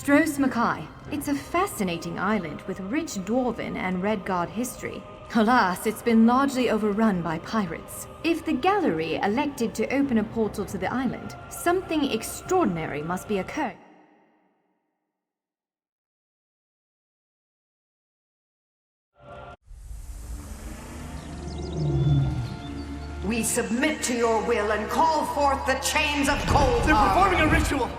Stros Mackay. It's a fascinating island with rich Dwarven and Red Guard history. Alas, it's been largely overrun by pirates. If the gallery elected to open a portal to the island, something extraordinary must be occurring. We submit to your will and call forth the chains of cold. They're performing a ritual!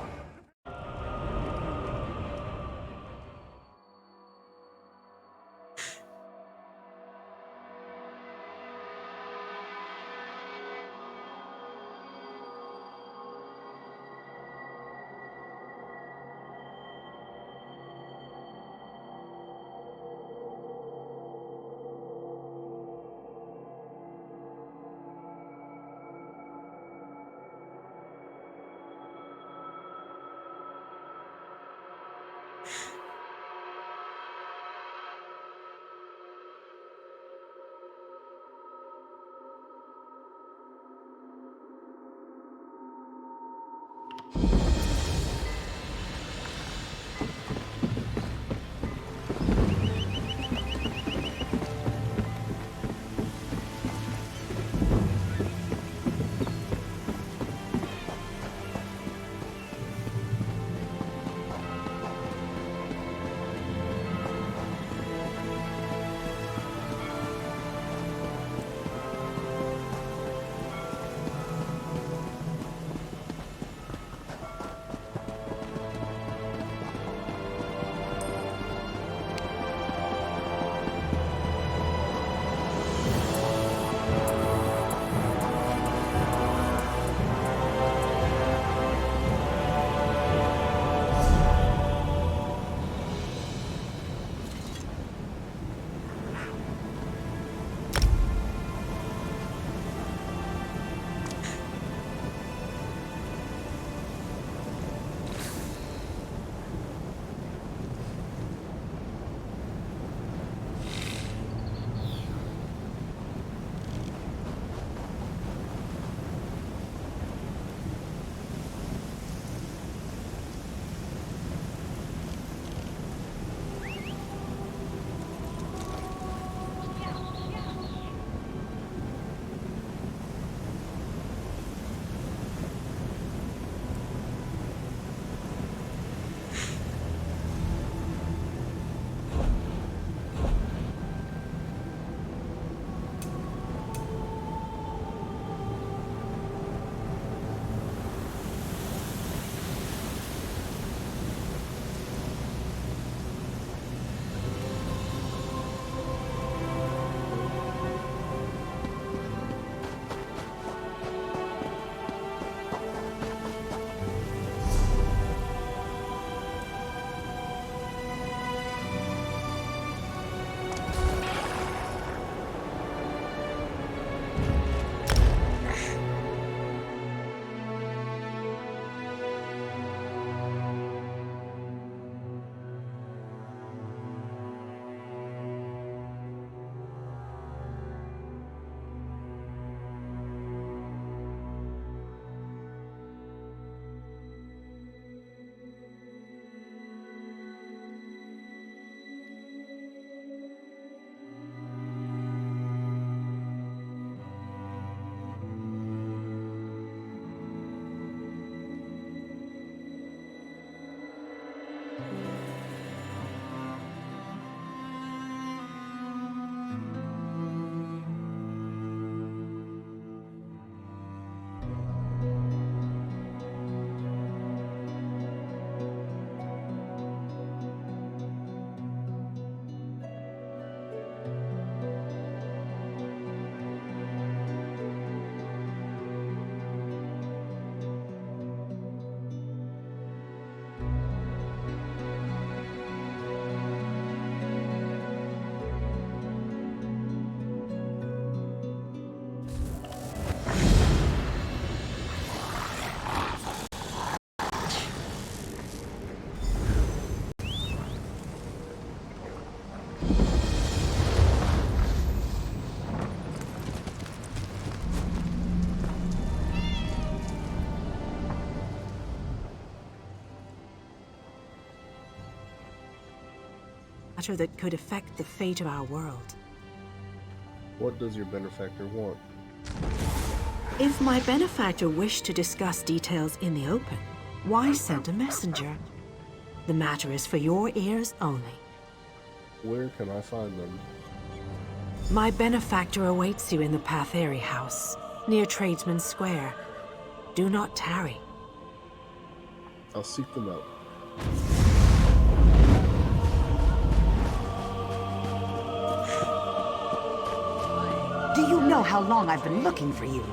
matter that could affect the fate of our world. What does your benefactor want? If my benefactor wished to discuss details in the open, why send a messenger? The matter is for your ears only. Where can I find them? My benefactor awaits you in the Patheri house, near Tradesman Square. Do not tarry. I'll seek them out. Do you know how long I've been looking for you?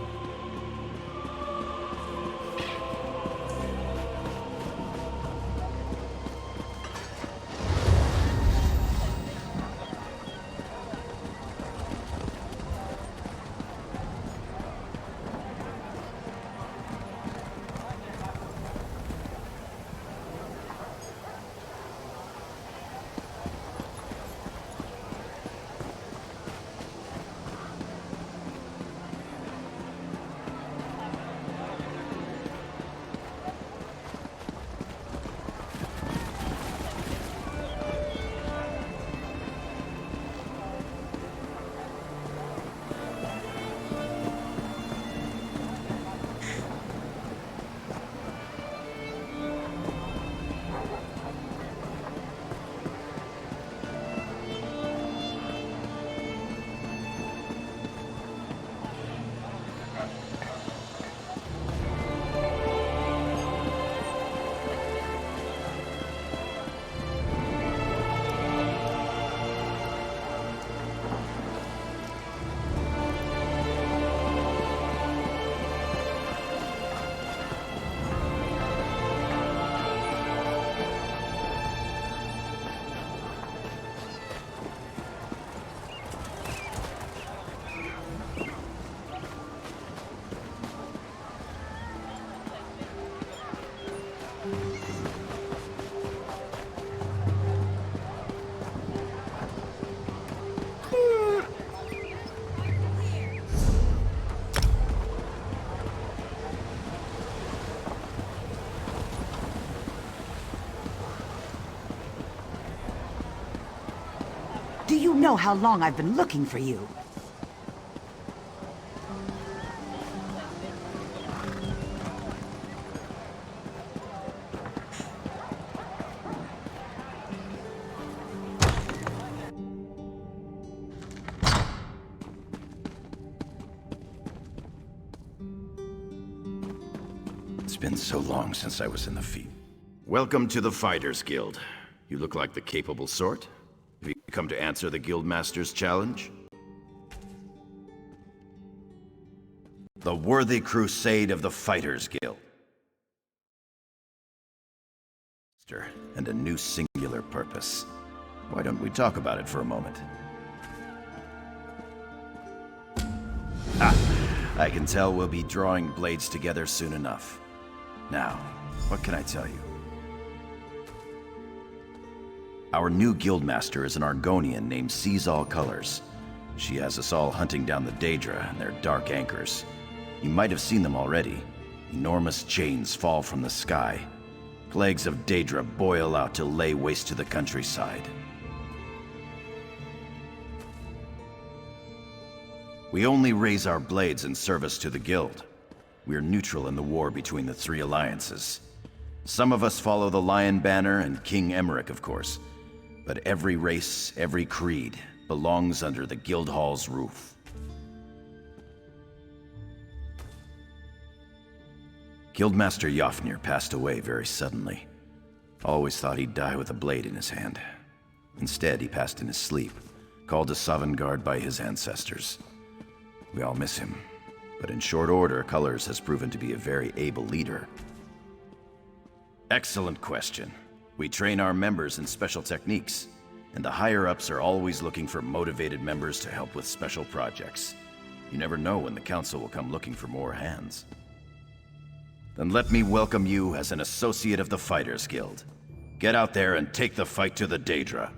Do you know how long I've been looking for you? It's been so long since I was in the field. Welcome to the Fighters Guild. You look like the capable sort. Have you come to answer the Guildmaster's challenge? The worthy crusade of the Fighters Guild. And a new singular purpose. Why don't we talk about it for a moment? I can tell we'll be drawing blades together soon enough. Now, what can I tell you? Our new guildmaster is an Argonian named Sees All Colors. She has us all hunting down the Daedra and their dark anchors. You might have seen them already. Enormous chains fall from the sky. Plagues of Daedra boil out to lay waste to the countryside. We only raise our blades in service to the guild. We are neutral in the war between the three alliances. Some of us follow the Lion Banner and King Emmerich, of course. But every race, every creed, belongs under the guild hall's roof. Guildmaster Jafnir passed away very suddenly. Always thought he'd die with a blade in his hand. Instead, he passed in his sleep, called to Sovngarde by his ancestors. We all miss him, but in short order, Colors has proven to be a very able leader. Excellent question. We train our members in special techniques, and the higher-ups are always looking for motivated members to help with special projects. You never know when the council will come looking for more hands. Then let me welcome you as an associate of the Fighters Guild. Get out there and take the fight to the Daedra.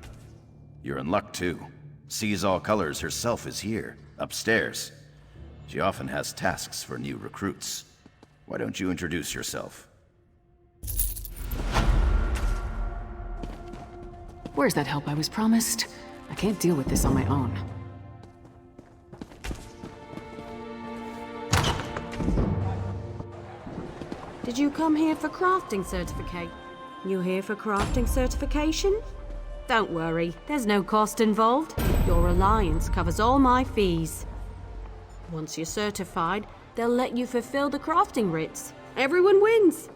You're in luck, too. Sees All Colors herself is here, upstairs. She often has tasks for new recruits. Why don't you introduce yourself? Where's that help I was promised? I can't deal with this on my own. Did you come here for crafting certificate? You here for crafting certification? Don't worry, there's no cost involved. Your alliance covers all my fees. Once you're certified, they'll let you fulfill the crafting writs. Everyone wins.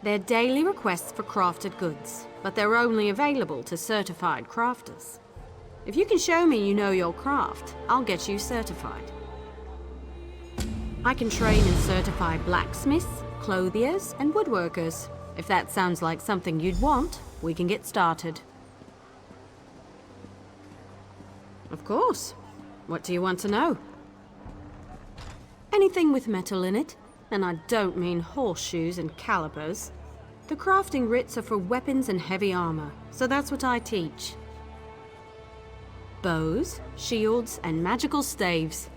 They're daily requests for crafted goods, but they're only available to certified crafters. If you can show me you know your craft, I'll get you certified. I can train and certify blacksmiths, clothiers, and woodworkers. If that sounds like something you'd want, we can get started. Of course. What do you want to know? Anything with metal in it, and I don't mean horseshoes and calipers. The crafting writs are for weapons and heavy armor, so that's what I teach. Bows, shields, and magical staves.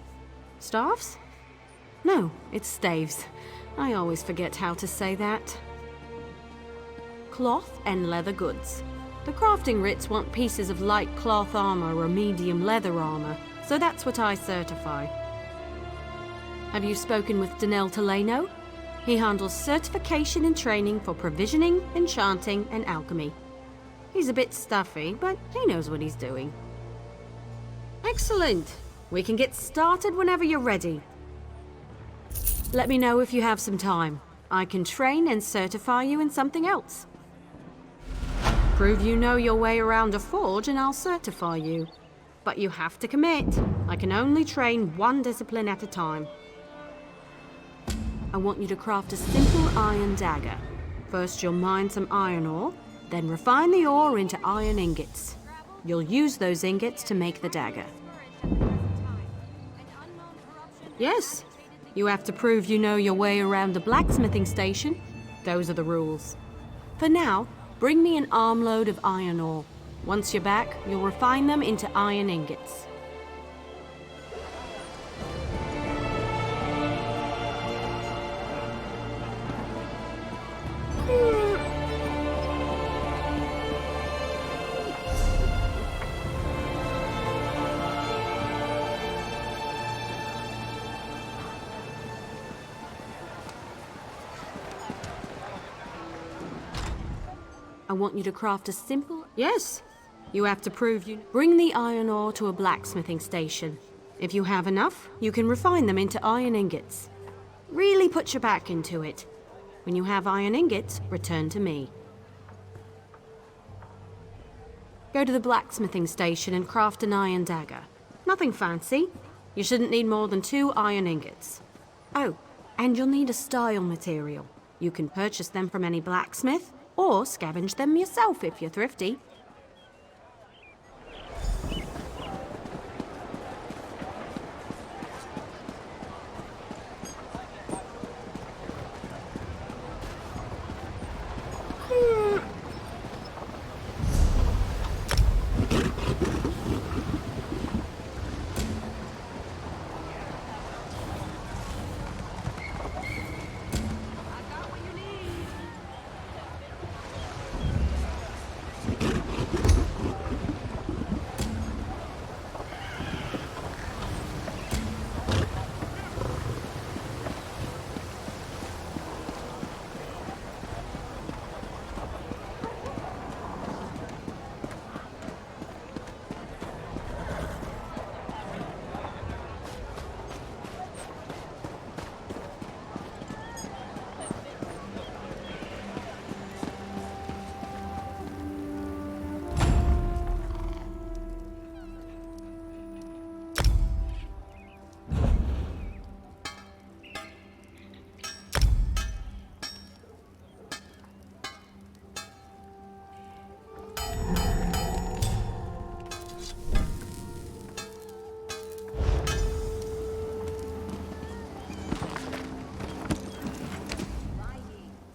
Staffs? No, it's staves. I always forget how to say that. Cloth and leather goods. The crafting writs want pieces of light cloth armor or medium leather armor, so that's what I certify. Have you spoken with Danel Teleno? He handles certification and training for provisioning, enchanting, and alchemy. He's a bit stuffy, but he knows what he's doing. Excellent! We can get started whenever you're ready. Let me know if you have some time. I can train and certify you in something else. Prove you know your way around a forge and I'll certify you. But you have to commit. I can only train one discipline at a time. I want you to craft a simple iron dagger. First you'll mine some iron ore, then refine the ore into iron ingots. You'll use those ingots to make the dagger. Yes, you have to prove you know your way around a blacksmithing station. Those are the rules. For now, bring me an armload of iron ore. Once you're back, you'll refine them into iron ingots. I want you to craft a simple... Yes! You have to prove you... Bring the iron ore to a blacksmithing station. If you have enough, you can refine them into iron ingots. Really put your back into it. When you have iron ingots, return to me. Go to the blacksmithing station and craft an iron dagger. Nothing fancy. You shouldn't need more than 2 iron ingots. Oh, and you'll need a style material. You can purchase them from any blacksmith, or scavenge them yourself if you're thrifty.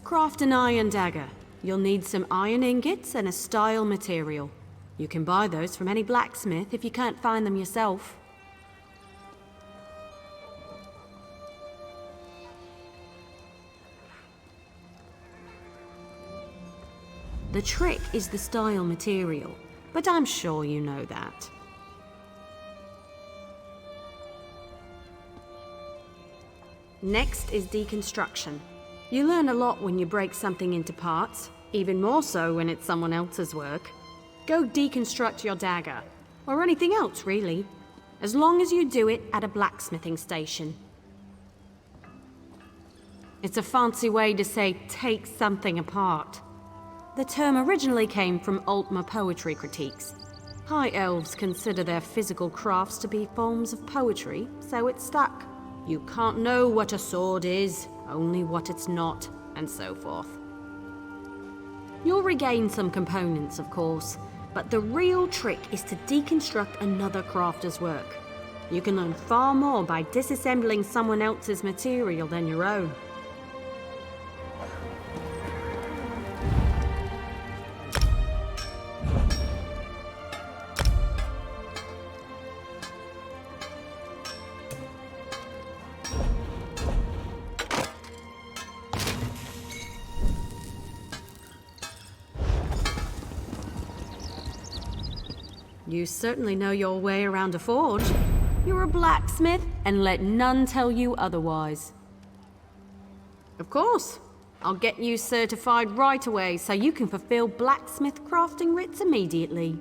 Craft an iron dagger. You'll need some iron ingots and a style material. You can buy those from any blacksmith if you can't find them yourself. The trick is the style material, but I'm sure you know that. Next is deconstruction. You learn a lot when you break something into parts, even more so when it's someone else's work. Go deconstruct your dagger, or anything else really, as long as you do it at a blacksmithing station. It's a fancy way to say take something apart. The term originally came from Altmer poetry critiques. High elves consider their physical crafts to be forms of poetry, so it stuck. You can't know what a sword is, only what it's not, and so forth. You'll regain some components, of course, but the real trick is to deconstruct another crafter's work. You can learn far more by disassembling someone else's material than your own. You certainly know your way around a forge. You're a blacksmith, and let none tell you otherwise. Of course. I'll get you certified right away so you can fulfill blacksmith crafting writs immediately.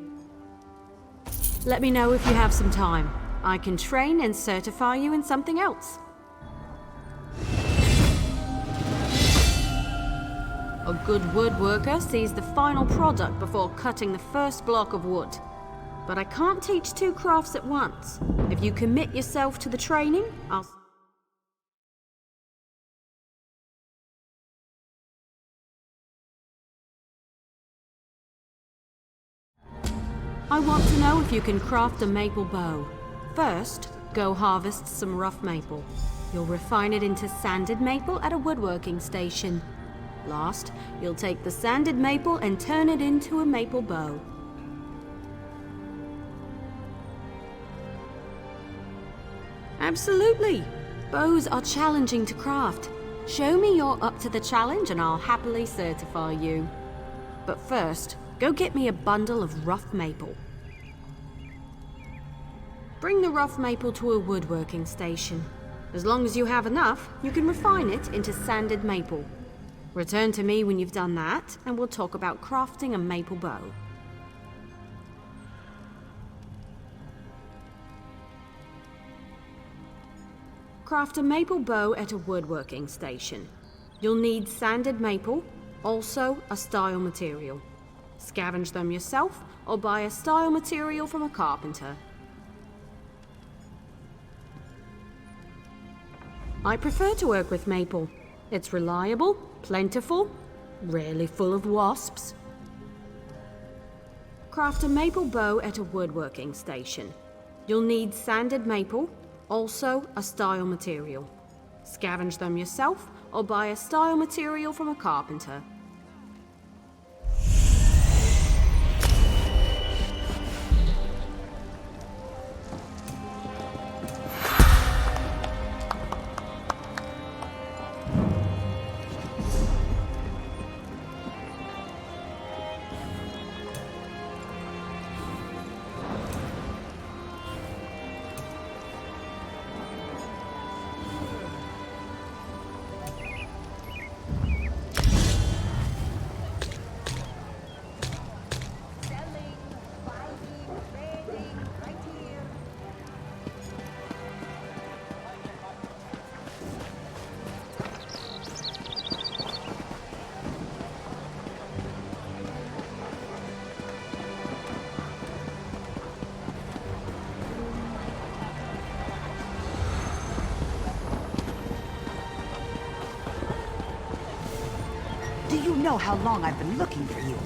Let me know if you have some time. I can train and certify you in something else. A good woodworker sees the final product before cutting the first block of wood. But I can't teach two crafts at once. If you commit yourself to the training, I want to know if you can craft a maple bow. First, go harvest some rough maple. You'll refine it into sanded maple at a woodworking station. Last, you'll take the sanded maple and turn it into a maple bow. Absolutely. Bows are challenging to craft. Show me you're up to the challenge and I'll happily certify you. But first, go get me a bundle of rough maple. Bring the rough maple to a woodworking station. As long as you have enough, you can refine it into sanded maple. Return to me when you've done that, and we'll talk about crafting a maple bow. Craft a maple bow at a woodworking station. You'll need sanded maple, also a style material. Scavenge them yourself or buy a style material from a carpenter. I prefer to work with maple. It's reliable, plentiful, rarely full of wasps. Craft a maple bow at a woodworking station. You'll need sanded maple, also a style material. Scavenge them yourself or buy a style material from a carpenter. Do you know how long I've been looking for you?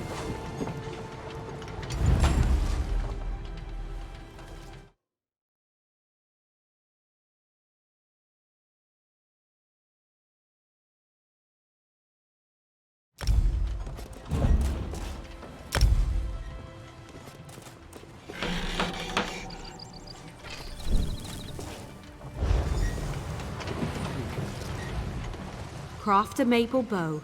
Craft a maple bow.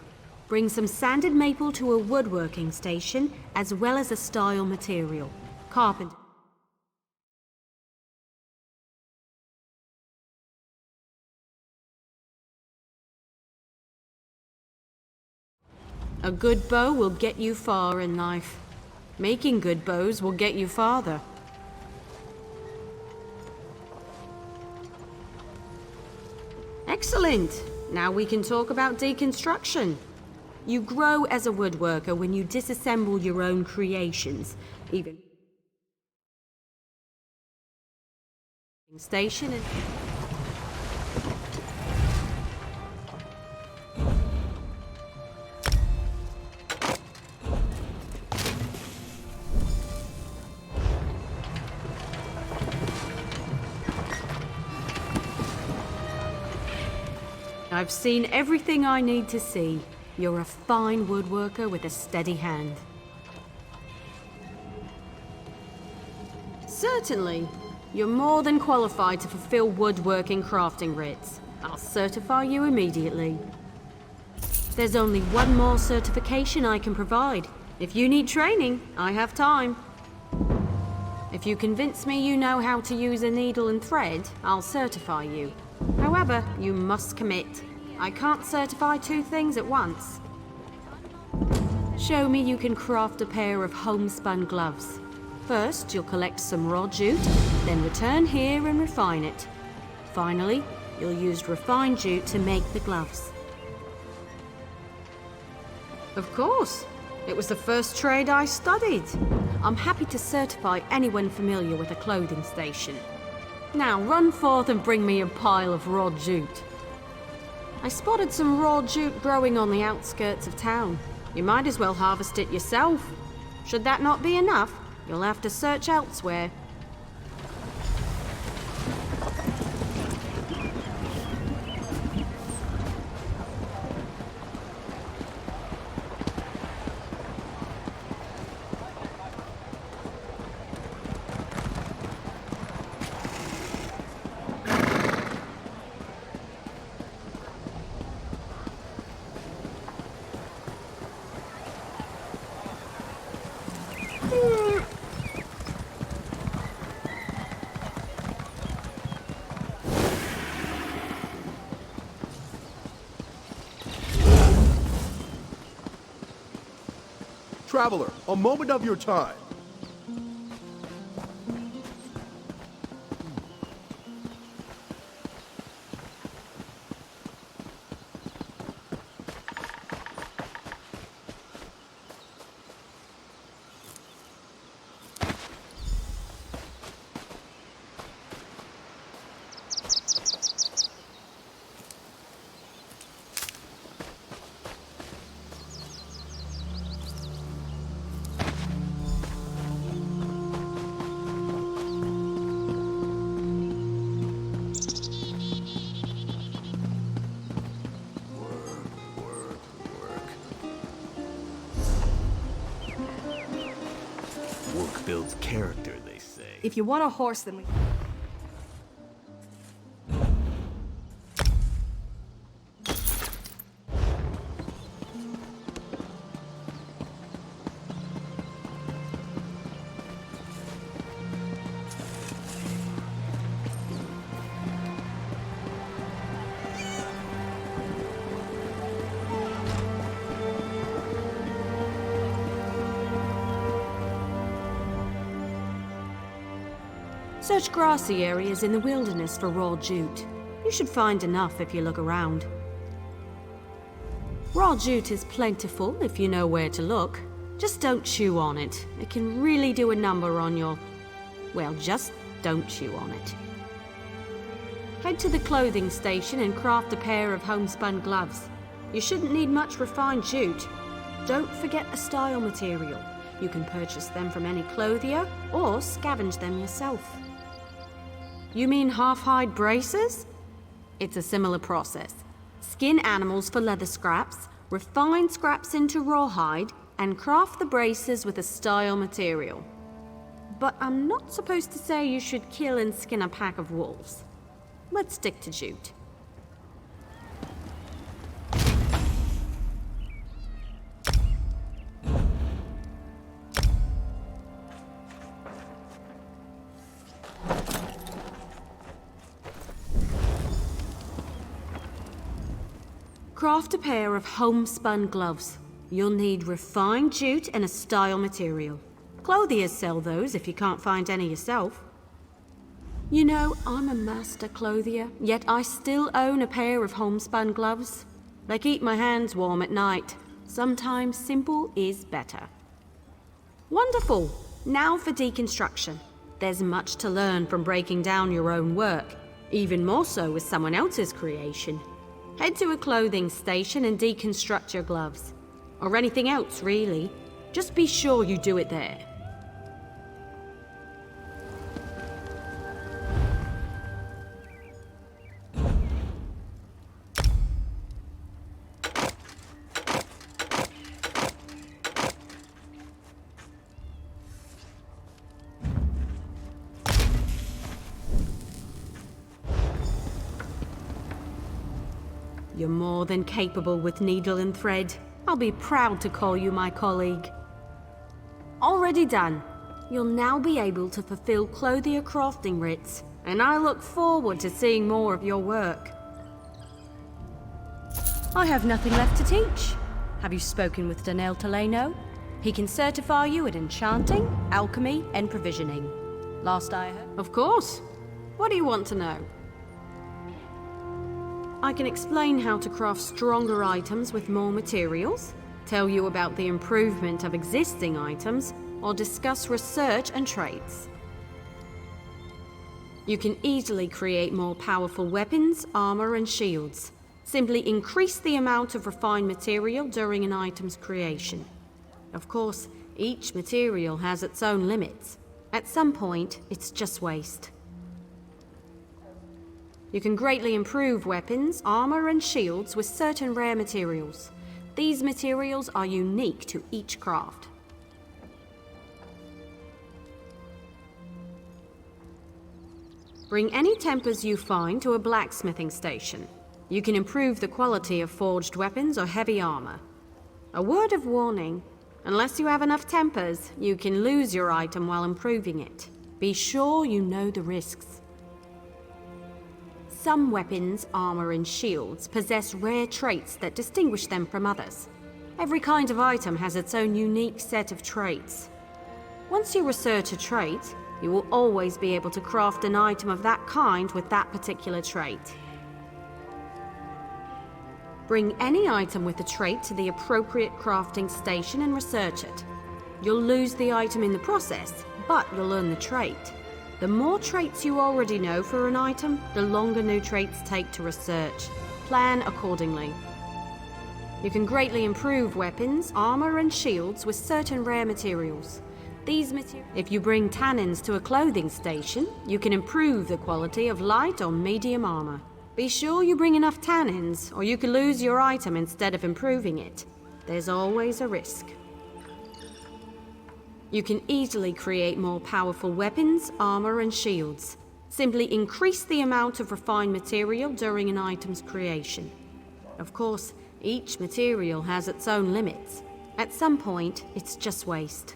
Bring some sanded maple to a woodworking station, as well as a style material. Carpenter. A good bow will get you far in life. Making good bows will get you farther. Excellent! Now we can talk about deconstruction. You grow as a woodworker when you disassemble your own creations, even station and I've seen everything I need to see. You're a fine woodworker with a steady hand. Certainly. You're more than qualified to fulfill woodworking crafting writs. I'll certify you immediately. There's only one more certification I can provide. If you need training, I have time. If you convince me you know how to use a needle and thread, I'll certify you. However, you must commit. I can't certify two things at once. Show me you can craft a pair of homespun gloves. First, you'll collect some raw jute, then return here and refine it. Finally, you'll use refined jute to make the gloves. Of course. It was the first trade I studied. I'm happy to certify anyone familiar with a clothing station. Now run forth and bring me a pile of raw jute. I spotted some raw jute growing on the outskirts of town. You might as well harvest it yourself. Should that not be enough, you'll have to search elsewhere. Traveler, a moment of your time. Work builds character, they say. If you want a horse, then we... Search grassy areas in the wilderness for raw jute. You should find enough if you look around. Raw jute is plentiful if you know where to look. Just don't chew on it. It can really do a number on your... well, just don't chew on it. Head to the clothing station and craft a pair of homespun gloves. You shouldn't need much refined jute. Don't forget a style material. You can purchase them from any clothier or scavenge them yourself. You mean half-hide braces? It's a similar process. Skin animals for leather scraps, refine scraps into rawhide, and craft the braces with a style material. But I'm not supposed to say you should kill and skin a pack of wolves. Let's stick to jute. craft a pair of homespun gloves. You'll need refined jute and a style material. Clothiers sell those if you can't find any yourself. You know, I'm a master clothier, yet I still own a pair of homespun gloves. They keep my hands warm at night. Sometimes simple is better. Wonderful! Now for deconstruction. There's much to learn from breaking down your own work, even more so with someone else's creation. Head to a clothing station and deconstruct your gloves. Or anything else, really. Just be sure you do it there. You're more than capable with needle and thread. I'll be proud to call you my colleague. Already done. You'll now be able to fulfill clothier crafting writs, and I look forward to seeing more of your work. I have nothing left to teach. Have you spoken with Daniel Teleno? He can certify you at enchanting, alchemy, and provisioning. Last I heard. Of course. What do you want to know? I can explain how to craft stronger items with more materials, tell you about the improvement of existing items, or discuss research and trades. You can easily create more powerful weapons, armor, and shields. Simply increase the amount of refined material during an item's creation. Of course, each material has its own limits. At some point, it's just waste. You can greatly improve weapons, armor, and shields with certain rare materials. These materials are unique to each craft. Bring any tempers you find to a blacksmithing station. You can improve the quality of forged weapons or heavy armor. A word of warning, unless you have enough tempers, you can lose your item while improving it. Be sure you know the risks. Some weapons, armor, and shields possess rare traits that distinguish them from others. Every kind of item has its own unique set of traits. Once you research a trait, you will always be able to craft an item of that kind with that particular trait. Bring any item with a trait to the appropriate crafting station and research it. You'll lose the item in the process, but you'll learn the trait. The more traits you already know for an item, the longer new traits take to research. Plan accordingly. You can greatly improve weapons, armor, and shields with certain rare materials. If you bring tannins to a clothing station, you can improve the quality of light or medium armor. Be sure you bring enough tannins, or you could lose your item instead of improving it. There's always a risk. You can easily create more powerful weapons, armor, and shields. Simply increase the amount of refined material during an item's creation. Of course, each material has its own limits. At some point, it's just waste.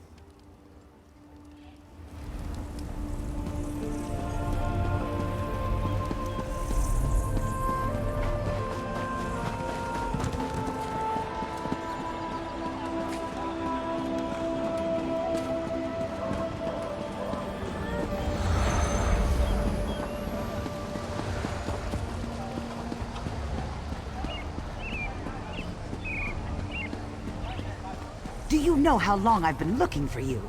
Do you know how long I've been looking for you?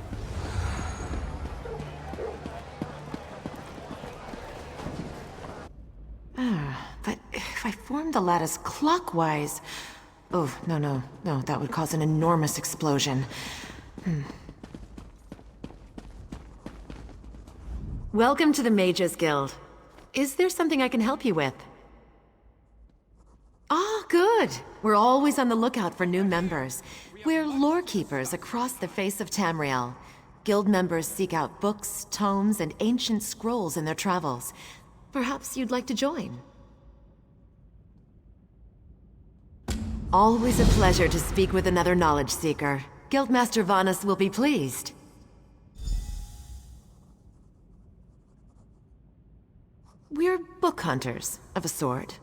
But if I form the lattice clockwise... Oh, no, that would cause an enormous explosion. Welcome to the Mages Guild. Is there something I can help you with? Oh, good. We're always on the lookout for new members. We're lore keepers across the face of Tamriel. Guild members seek out books, tomes, and ancient scrolls in their travels. Perhaps you'd like to join. Always a pleasure to speak with another knowledge seeker. Guildmaster Vanus will be pleased. We're book hunters, of a sort.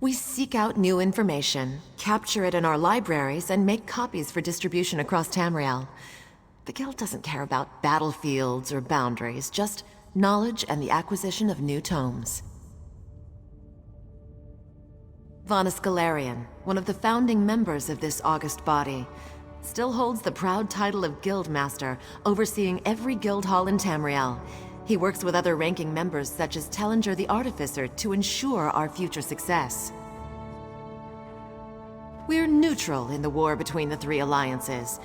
We seek out new information, capture it in our libraries, and make copies for distribution across Tamriel. The Guild doesn't care about battlefields or boundaries, just knowledge and the acquisition of new tomes. Vanus Galarian, one of the founding members of this august body, still holds the proud title of Guildmaster, overseeing every guild hall in Tamriel. He works with other ranking members such as Tellinger the Artificer to ensure our future success. We're neutral in the war between the three alliances.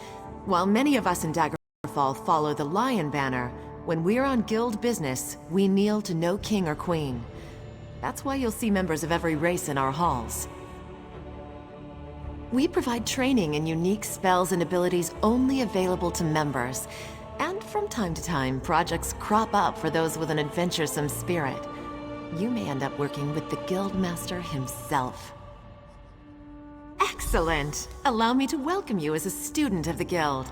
While many of us in Daggerfall follow the Lion Banner, when we're on guild business, we kneel to no king or queen. That's why you'll see members of every race in our halls. We provide training in unique spells and abilities only available to members. And from time to time, projects crop up for those with an adventuresome spirit. You may end up working with the Guildmaster himself. Excellent! Allow me to welcome you as a student of the Guild.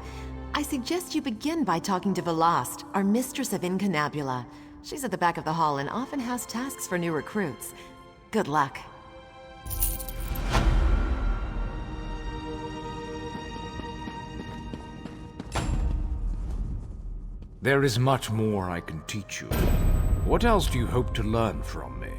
I suggest you begin by talking to Velast, our Mistress of Incunabula. She's at the back of the hall and often has tasks for new recruits. Good luck. There is much more I can teach you. What else do you hope to learn from me?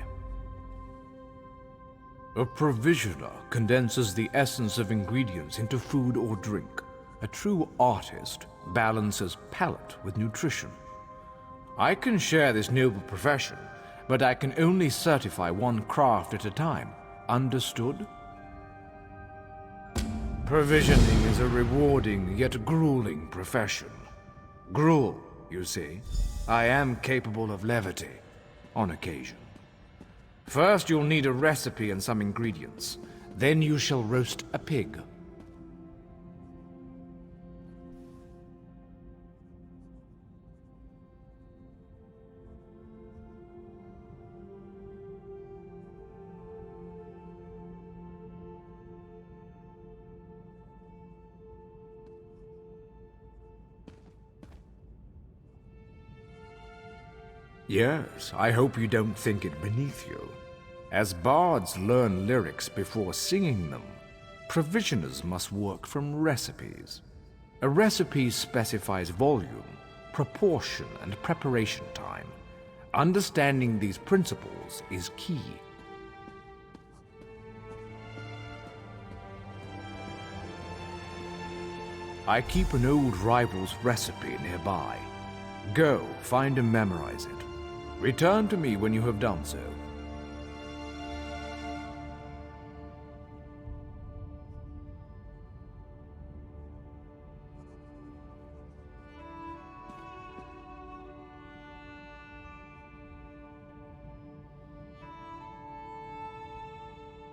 A provisioner condenses the essence of ingredients into food or drink. A true artist balances palate with nutrition. I can share this noble profession, but I can only certify one craft at a time. Understood? Provisioning is a rewarding yet grueling profession. Gruel, you see. I am capable of levity, on occasion. First, you'll need a recipe and some ingredients. Then you shall roast a pig. Yes, I hope you don't think it beneath you. As bards learn lyrics before singing them, provisioners must work from recipes. A recipe specifies volume, proportion, and preparation time. Understanding these principles is key. I keep an old rival's recipe nearby. Go, find and memorize it. Return to me when you have done so.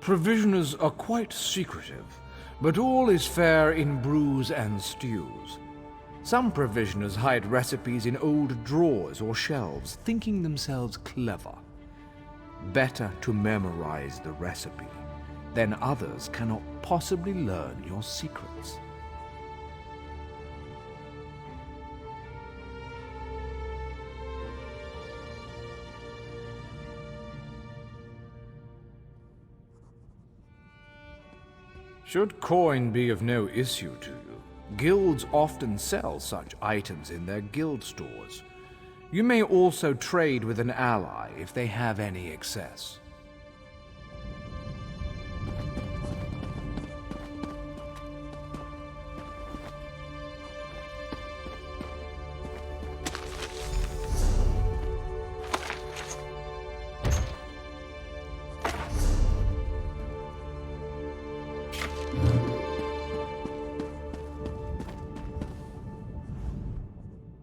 Provisioners are quite secretive, but all is fair in brews and stews. Some provisioners hide recipes in old drawers or shelves, thinking themselves clever. Better to memorize the recipe, then others cannot possibly learn your secrets. Should coin be of no issue to you, guilds often sell such items in their guild stores. You may also trade with an ally if they have any excess.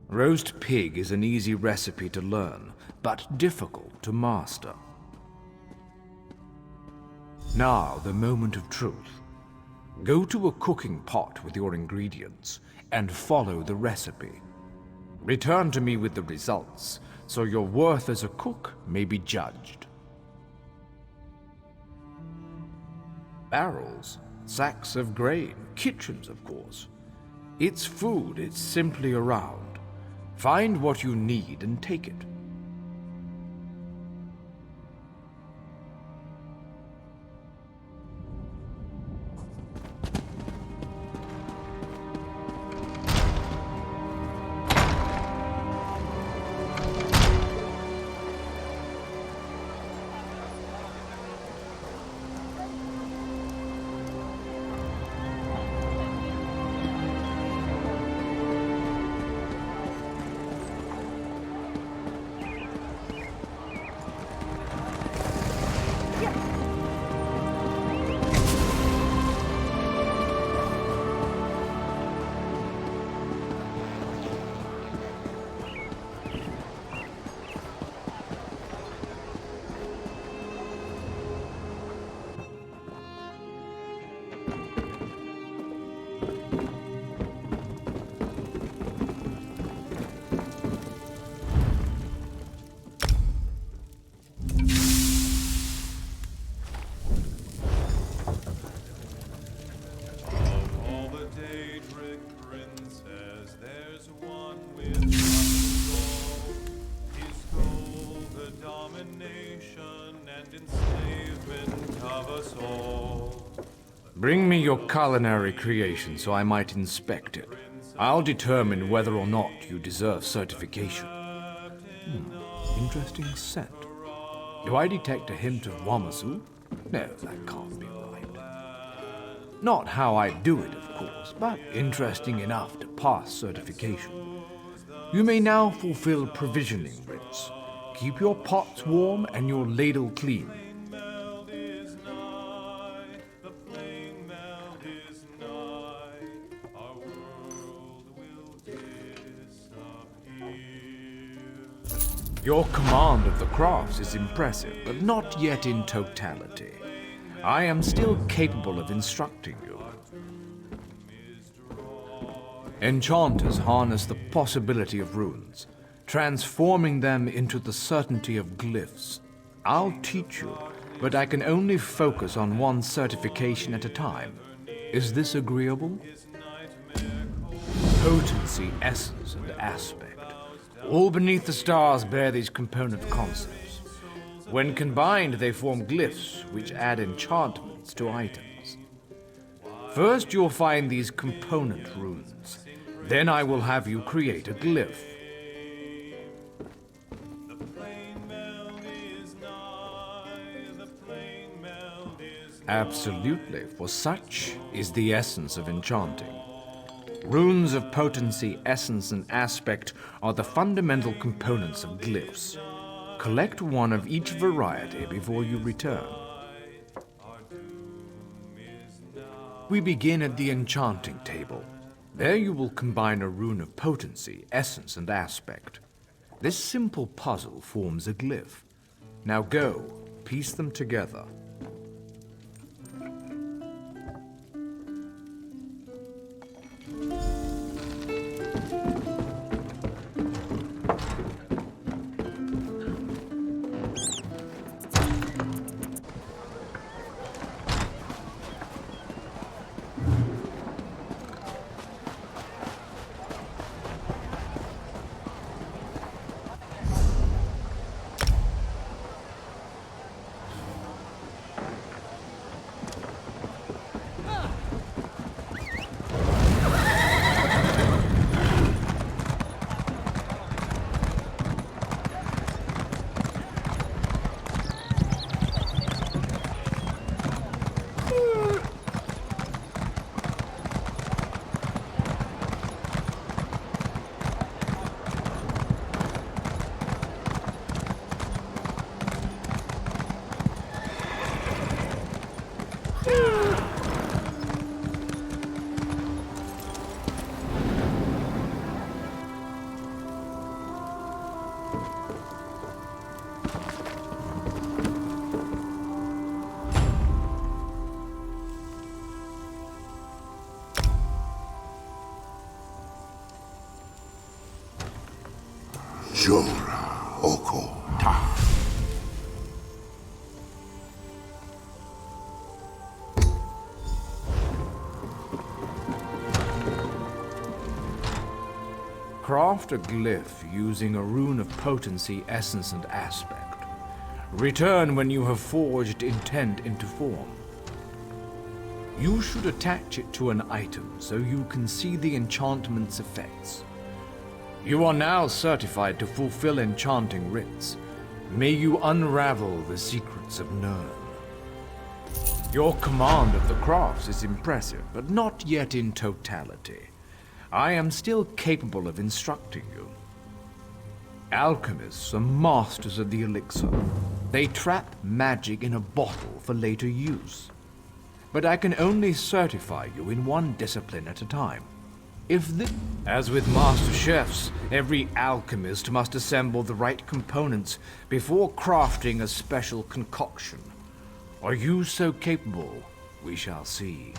Roast pig is an easy recipe to learn, but difficult to master. Now, the moment of truth. Go to a cooking pot with your ingredients and follow the recipe. Return to me with the results, so your worth as a cook may be judged. Barrels, sacks of grain, kitchens, of course. It's food, it's simply around. Find what you need and take it. Bring me your culinary creation so I might inspect it. I'll determine whether or not you deserve certification. Interesting scent. Do I detect a hint of Wamasu? No, that can't be right. Not how I do it, of course, but interesting enough to pass certification. You may now fulfill provisioning rites. Keep your pots warm and your ladle clean. Your command of the crafts is impressive, but not yet in totality. I am still capable of instructing you. Enchanters harness the possibility of runes, transforming them into the certainty of glyphs. I'll teach you, but I can only focus on one certification at a time. Is this agreeable? Potency, essence, and aspect. All beneath the stars bear these component concepts. When combined, they form glyphs, which add enchantments to items. First, you'll find these component runes. Then I will have you create a glyph. Absolutely, for such is the essence of enchanting. Runes of potency, essence, and aspect are the fundamental components of glyphs. Collect one of each variety before you return. We begin at the enchanting table. There you will combine a rune of potency, essence, and aspect. This simple puzzle forms a glyph. Now go, piece them together. Jora Oko Ta. Craft a glyph using a rune of potency, essence, and aspect. Return when you have forged intent into form. You should attach it to an item so you can see the enchantment's effects. You are now certified to fulfill enchanting rites. May you unravel the secrets of Nirn. Your command of the crafts is impressive, but not yet in totality. I am still capable of instructing you. Alchemists are masters of the elixir. They trap magic in a bottle for later use. But I can only certify you in one discipline at a time. As with master chefs, every alchemist must assemble the right components before crafting a special concoction. Are you so capable? We shall see.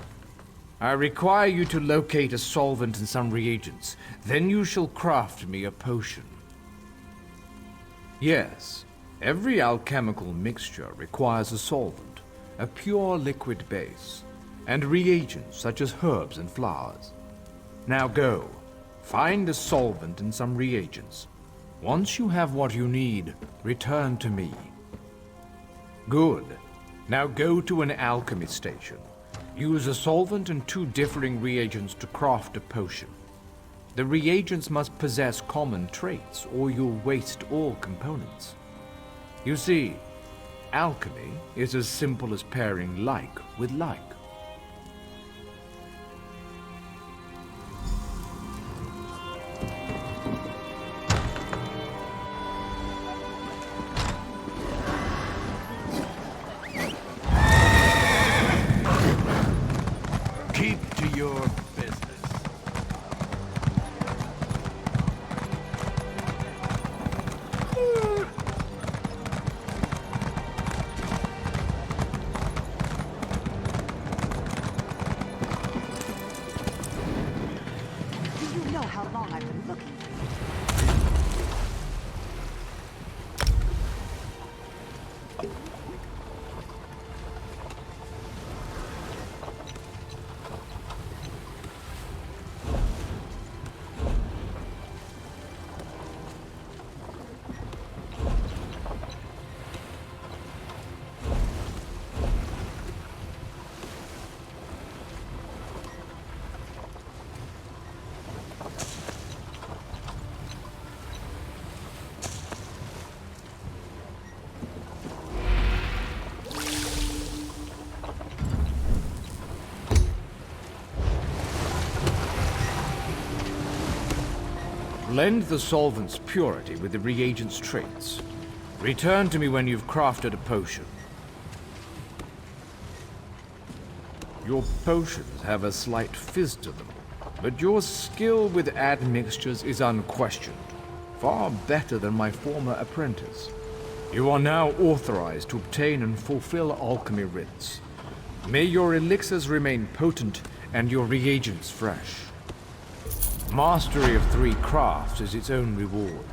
I require you to locate a solvent and some reagents. Then you shall craft me a potion. Yes, every alchemical mixture requires a solvent, a pure liquid base, and reagents such as herbs and flowers. Now go, find a solvent and some reagents. Once you have what you need, return to me. Good. Now go to an alchemy station. Use a solvent and 2 differing reagents to craft a potion. The reagents must possess common traits, or you'll waste all components. You see, alchemy is as simple as pairing like with like. Keep to your business. Do you know how long I've been looking for you? Blend the solvent's purity with the reagent's traits. Return to me when you've crafted a potion. Your potions have a slight fizz to them, but your skill with admixtures is unquestioned. Far better than my former apprentice. You are now authorized to obtain and fulfill alchemy writs. May your elixirs remain potent and your reagents fresh. Mastery of 3 crafts is its own reward.